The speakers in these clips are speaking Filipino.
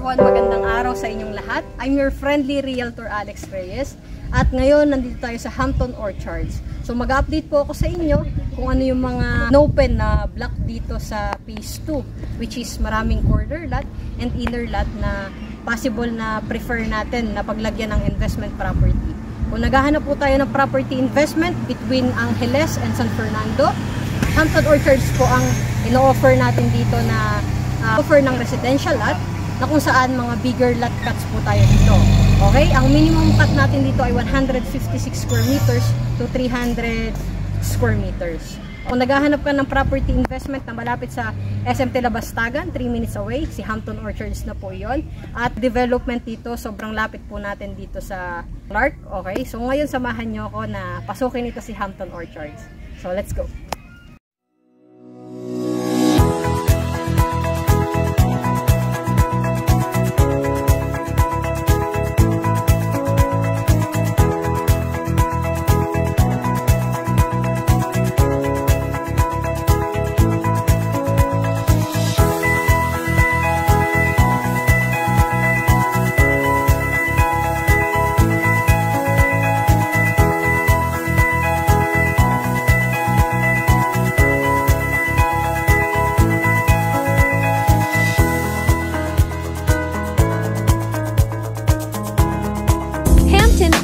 everyone, magandang araw sa inyong lahat. I'm your friendly Realtor Alex Reyes at ngayon nandito tayo sa Hampton Orchards. So mag-update po ako sa inyo kung ano yung mga open na block dito sa Phase 2, which is maraming corner lot and inner lot na possible na prefer natin na paglagyan ng investment property. Kung naghahanap po tayo ng property investment between Angeles and San Fernando, Hampton Orchards po ang ino-offer natin dito na offer ng residential lot na kung saan mga bigger lot cuts po tayo dito. Okay? Ang minimum cut natin dito ay 156 square meters to 300 square meters. Kung naghahanap ka ng property investment na malapit sa SMT Labastagan, 3 minutes away, si Hampton Orchards na po yon. At development dito, sobrang lapit po natin dito sa Clark. Okay? So ngayon samahan nyo ako na pasukin ito si Hampton Orchards. So let's go!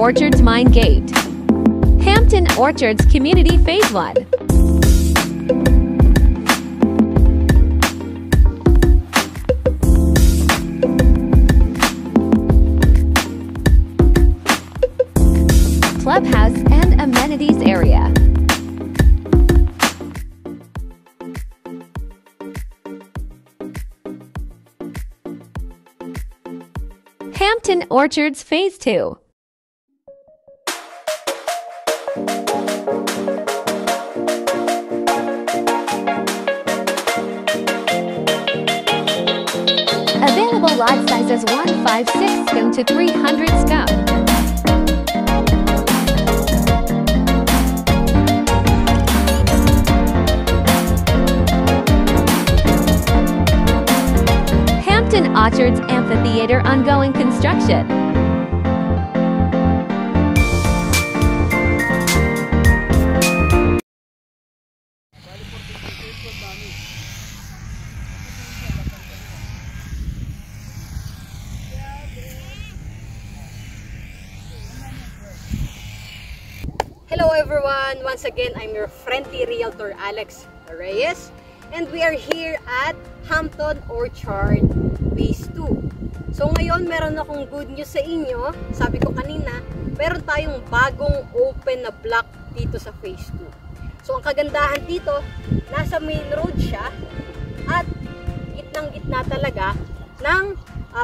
Orchards Mine Gate. Hampton Orchards Community Phase 1. Clubhouse and amenities area. Hampton Orchards Phase 2. Available lot sizes 156 scum to 300 scum. Hampton Orchards Amphitheater ongoing construction. Hello everyone! Once again, I'm your friendly Realtor Alex Reyes and we are here at Hampton Orchard Phase 2. So ngayon, meron akong good news sa inyo. Sabi ko kanina, meron tayong bagong open na block dito sa Phase 2. So ang kagandahan dito, nasa main road siya at gitnang-gitna talaga ng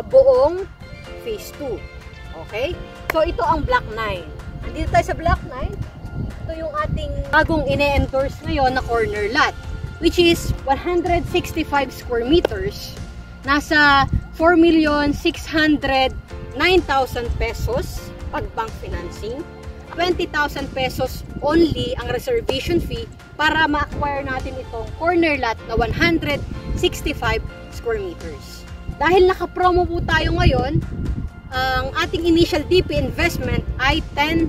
buong Phase 2. Okay? So ito ang Block 9. Andito tayo sa Block 9. Ito yung ating bagong ine-endorse ngayon na corner lot, which is 165 square meters. Nasa 4,609,000 pesos pag bank financing. 20,000 pesos only ang reservation fee para ma-acquire natin itong corner lot na 165 square meters. Dahil naka-promo po tayo ngayon, ang ating initial DP investment ay 10%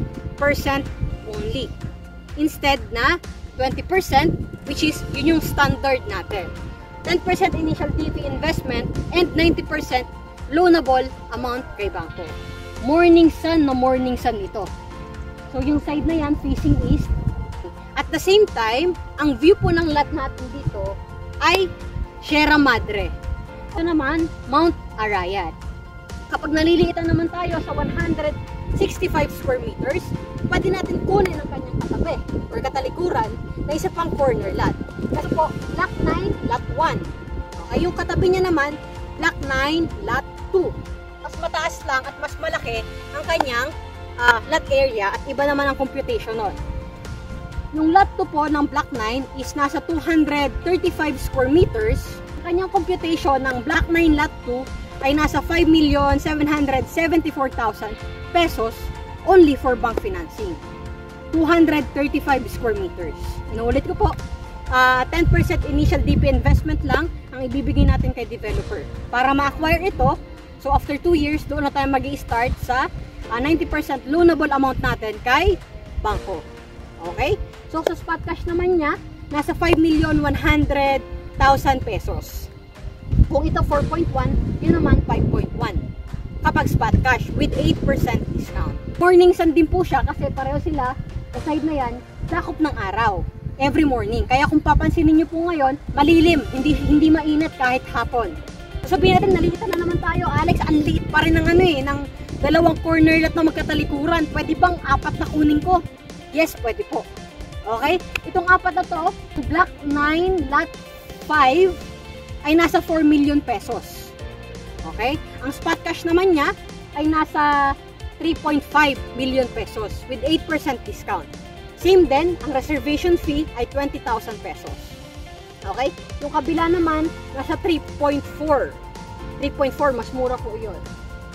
only. Instead na 20%, which is yun yung standard natin. 10% initial DP investment and 90% loanable amount kay bangko. Morning sun na morning sun ito. So yung side na yan facing east. At the same time, ang view po ng lot natin dito ay Sierra Madre. Ito naman, Mount Arayat. Kapag naliliitan naman tayo sa 165 square meters, pwede natin kunin ang kanyang katabi or katalikuran na isa pang corner lot. Kasi po, Block 9, Lot 1. Okay, yung katabi niya naman, Block 9, Lot 2. Mas mataas lang at mas malaki ang kanyang lot area at iba naman ang computation nun. Yung Lot 2 po ng Block 9 is nasa 235 square meters. Ang kanyang computation ng Block 9, Lot 2 ay nasa 5,774,000 pesos only for bank financing. 235 square meters. Inuulit ko po, 10% initial DP investment lang ang ibibigay natin kay developer. Para ma-acquire ito, So after 2 years, doon na tayo mag-i-start sa 90% loanable amount natin kay bangko. Okay? So sa spot cash naman niya, nasa 5,100,000 pesos. Kung ito 4.1, yun naman 5.1. Kapag spot cash with 8% discount. Morning sun din po siya kasi pareho sila, sa side na yan, sakop ng araw. Every morning. Kaya kung papansinin nyo po ngayon, malilim, hindi mainit kahit hapon. Sabihin natin, nalilitan na naman tayo, Alex, ang liit pa rin ng ng dalawang corner lot na magkatalikuran. Pwede bang 4 na kunin ko? Yes, pwede po. Okay? Itong 4 na to, Block 9, Lot 5, ay nasa 4 million pesos. Okay? Ang spot cash naman niya ay nasa 3.5 million pesos with 8% discount. Same din, ang reservation fee ay 20,000 pesos. Okay? Yung kabila naman, nasa 3.4. 3.4, mas mura po yun.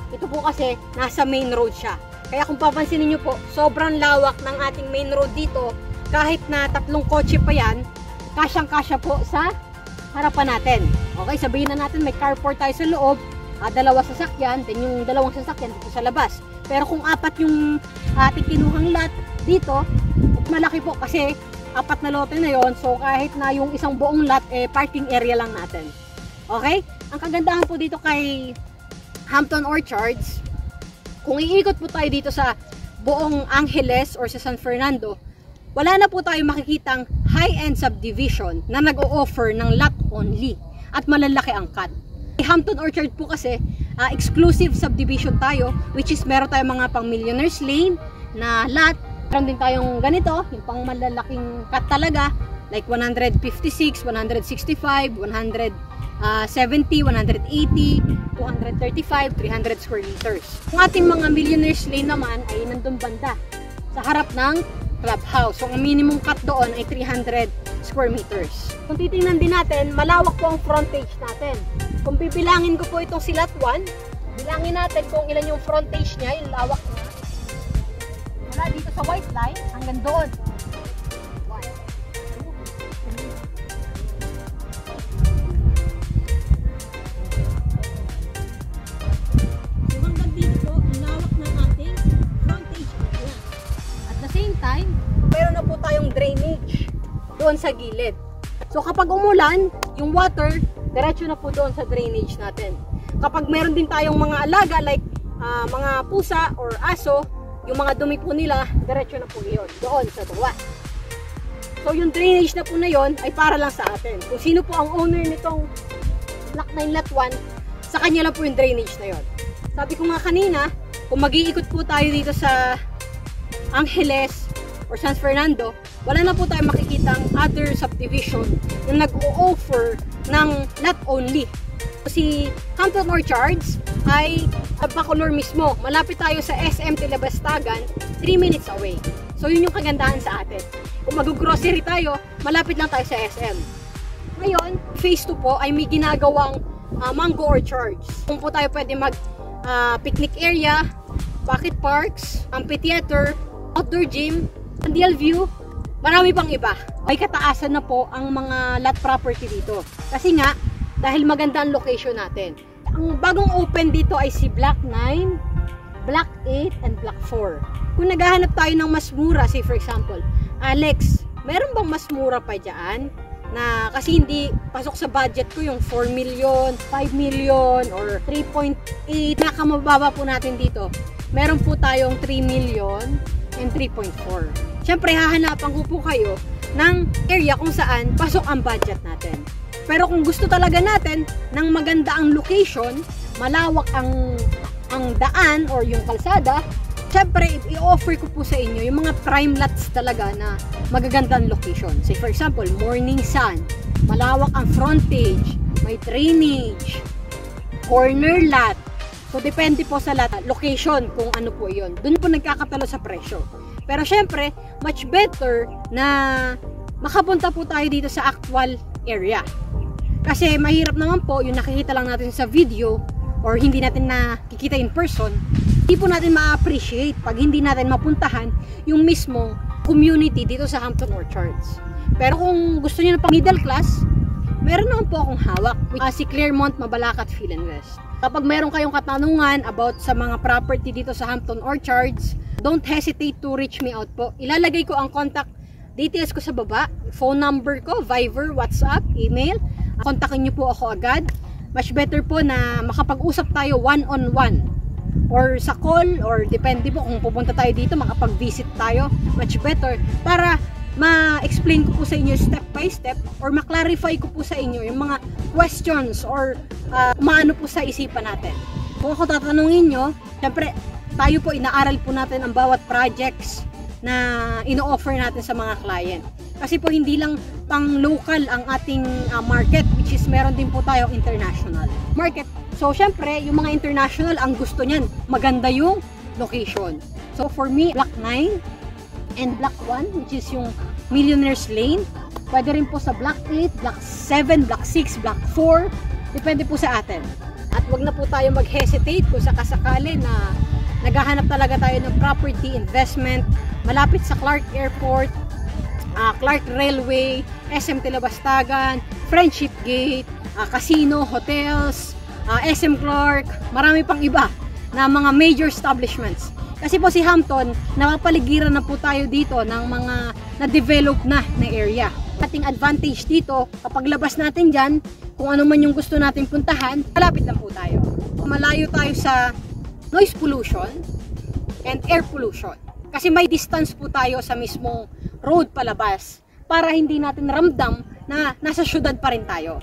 Ito po kasi, nasa main road siya. Kaya kung papansinin nyo po, sobrang lawak ng ating main road dito. Kahit na 3 kotse pa yan, kasyang-kasya po sa harapan natin. Okay, sabihin na natin may carport tayo sa loob, 2 sasakyan, then yung 2 sasakyan dito sa labas. Pero kung 4 yung ating kinuhang lot dito, malaki po kasi 4 na lote na yon. So kahit na yung isang buong lot, parking area lang natin. Okay? Ang kagandahan po dito kay Hampton Orchards, kung iikot po tayo dito sa buong Angeles or sa San Fernando, wala na po tayo makikitang high-end subdivision na nag-o-offer ng lot only at malalaki ang cut. Hampton Orchard po kasi exclusive subdivision tayo, which is meron tayong mga pang Millionaire's Lane na lot. Meron din tayong ganito, yung pang malalaking cut talaga, like 156, 165, 170, 180, 235, 300 square meters. Ang ating mga Millionaire's Lane naman ay nandun banda sa harap ng clubhouse. So, ang minimum cut doon ay 300 square meters. Kung titingnan din natin, malawak po ang frontage natin. Kung pipilangin ko po itong si lot 1, bilangin natin kung ilan yung frontage niya, yung lawak niya. Mula dito sa white line hanggang doon. Meron na po tayong drainage doon sa gilid. So kapag umulan, yung water, diretso na po doon sa drainage natin. Kapag meron din tayong mga alaga like mga pusa or aso, yung mga dumi po nila, diretso na po yun doon sa tuwa. So yung drainage na po na yun ay para lang sa atin. Kung sino po ang owner nitong Block 9 Lot 1, sa kanya lang po yung drainage na yun. Sabi ko nga kanina, kung mag-iikot po tayo dito sa Angeles or San Fernando, wala na po tayo makikitang other subdivision na nag-o-offer ng lot only. Si Hampton Orchards ay Bacolor mismo. Malapit tayo sa SM Tilabastagan, 3 minutes away. So yun yung kagandahan sa atin. Kung mag-grocery tayo, malapit lang tayo sa SM. Ngayon, phase 2 po ay may ginagawang mango orchards. Kung po tayo pwede mag-picnic area, pocket parks, amphitheater, outdoor gym, Deal View, marami pang iba. May kataasan na po ang mga lot property dito. Kasi nga, dahil maganda ang location natin. Ang bagong open dito ay si Block 9, Block 8, and Block 4. Kung naghahanap tayo ng mas mura, say for example, Alex, meron bang mas mura pa dyan? Na kasi hindi pasok sa budget ko yung 4 million, 5 million, or 3.8. Nakamababa po natin dito. Meron po tayong 3 million and 3.4. Siyempre, hahanapan ko po kayo ng area kung saan pasok ang budget natin. Pero kung gusto talaga natin ng maganda ang location, malawak ang daan or yung kalsada, siyempre, i-offer ko po sa inyo yung mga prime lots talaga na magagandang location. Say for example, morning sun, malawak ang frontage, may drainage, corner lot. So, depende po sa lot, location kung ano po yun. Doon po nagkakatalo sa presyo. Pero syempre, much better na makapunta po tayo dito sa actual area. Kasi mahirap naman po yung nakikita lang natin sa video or hindi natin nakikita in person. Hindi po natin ma-appreciate pag hindi natin mapuntahan yung mismong community dito sa Hampton Orchards. Pero kung gusto niyo ng pang middle class, meron naman po akong hawak, si Claremont Mabalacat Philinvest. Kapag meron kayong katanungan about sa mga property dito sa Hampton Orchards, don't hesitate to reach me out po. Ilalagay ko ang contact details ko sa baba, phone number ko, Viber, WhatsApp, email. Kontakin niyo po ako agad. Much better po na makapag-usap tayo one-on-one or sa call, or depende po kung pupunta tayo dito, makapag-visit tayo. Much better para ma-explain ko po sa inyo step by step, or ma-clarify ko po sa inyo yung mga questions or maano po sa isipan natin. Kung ako tatanungin nyo, syempre tayo po inaaral po natin ang bawat projects na ino-offer natin sa mga client. Kasi po hindi lang pang local ang ating market, which is meron din po tayong international market. So syempre yung mga international, ang gusto niyan maganda yung location. So for me, Block 9 and Block 1, which is yung Millionaires Lane. Pwede rin po sa Block 8, Block 7, Block 6, Block 4. Depende po sa atin. At wag na po tayo mag-hesitate kung sakasakali na naghahanap talaga tayo ng property investment malapit sa Clark Airport, Clark Railway, SM Tilabastagan, Friendship Gate, casino, hotels, SM Clark, marami pang iba na mga major establishments. Kasi po si Hampton, napapaligiran na po tayo dito ng mga na-develop na area. Ating advantage dito, kapag labas natin dyan, kung ano man yung gusto natin puntahan, malapit lang po tayo. Malayo tayo sa noise pollution and air pollution. Kasi may distance po tayo sa mismong road palabas para hindi natin ramdam na nasa syudad pa rin tayo.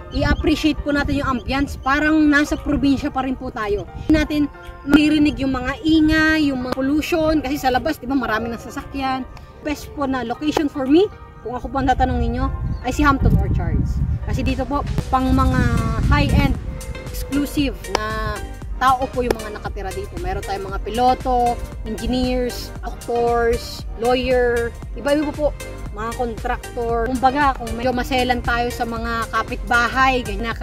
I-appreciate po natin yung ambience, parang nasa probinsya pa rin po tayo. Hindi natin maririnig yung mga ingay, yung mga pollution, kasi sa labas, di ba, marami ng sasakyan. Best po na location for me, kung ako po ang tatanungin nyo, ay si Hampton Orchards. Kasi dito po, pang mga high-end, exclusive na tao po yung mga nakatira dito. Meron tayong mga piloto, engineers, actors, lawyer, iba-iba po, mga contractor. Kumbaga, kung medyo maselan tayo sa mga kapitbahay, ganyan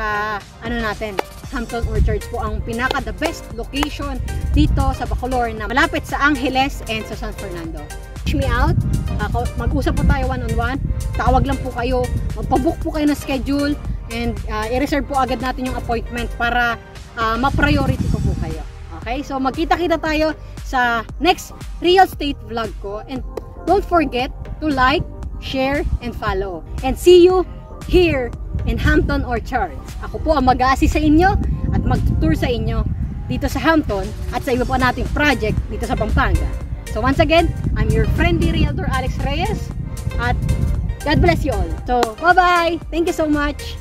natin, Hampton Orchards po ang pinaka the best location dito sa Bacolor na malapit sa Angeles and sa San Fernando. Reach me out, mag-usap po tayo one-on-one, tawag lang po kayo, magpabook po kayo ng schedule, and i-reserve po agad natin yung appointment para ma-priority ko po kayo. Okay? So magkita-kita tayo sa next real estate vlog ko, and don't forget to like, share, and follow. And see you here in Hampton Orchards. Ako po ang mag-a-assist sa inyo at mag-tour sa inyo dito sa Hampton at sa iba pa nating project dito sa Pampanga. So once again, I'm your friendly realtor Alex Reyes, at God bless you all. So bye-bye! Thank you so much!